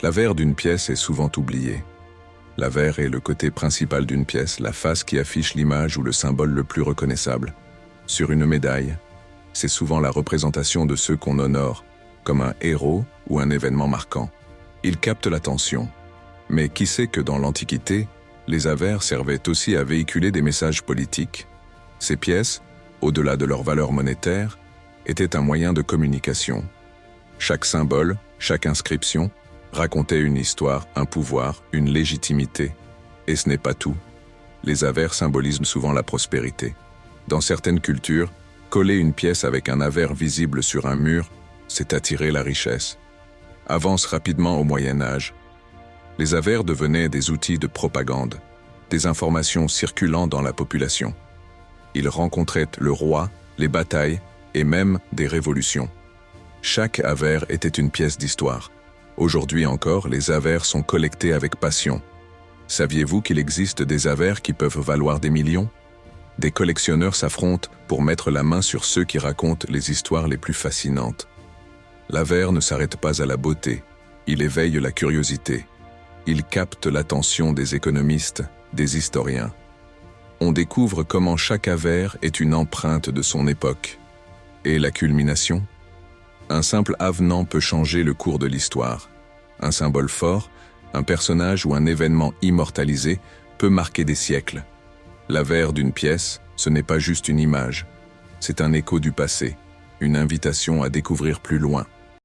L'avers d'une pièce est souvent oublié. L'avers est le côté principal d'une pièce, la face qui affiche l'image ou le symbole le plus reconnaissable. Sur une médaille, c'est souvent la représentation de ceux qu'on honore, comme un héros ou un événement marquant. Il capte l'attention. Mais qui sait que dans l'Antiquité, les avers servaient aussi à véhiculer des messages politiques? Ces pièces, au-delà de leur valeur monétaire, étaient un moyen de communication. Chaque symbole, chaque inscription, racontait une histoire, un pouvoir, une légitimité. Et ce n'est pas tout. Les avers symbolisent souvent la prospérité. Dans certaines cultures, coller une pièce avec un avers visible sur un mur, c'est attirer la richesse. Avance rapidement au Moyen Âge. Les avers devenaient des outils de propagande, des informations circulant dans la population. Ils rencontraient le roi, les batailles et même des révolutions. Chaque avers était une pièce d'histoire. Aujourd'hui encore, les avers sont collectés avec passion. Saviez-vous qu'il existe des avers qui peuvent valoir des millions? Des collectionneurs s'affrontent pour mettre la main sur ceux qui racontent les histoires les plus fascinantes. L'avers ne s'arrête pas à la beauté, il éveille la curiosité. Il capte l'attention des économistes, des historiens. On découvre comment chaque avers est une empreinte de son époque. Et la culmination? Un simple avenant peut changer le cours de l'histoire. Un symbole fort, un personnage ou un événement immortalisé peut marquer des siècles. L'avers d'une pièce, ce n'est pas juste une image. C'est un écho du passé, une invitation à découvrir plus loin.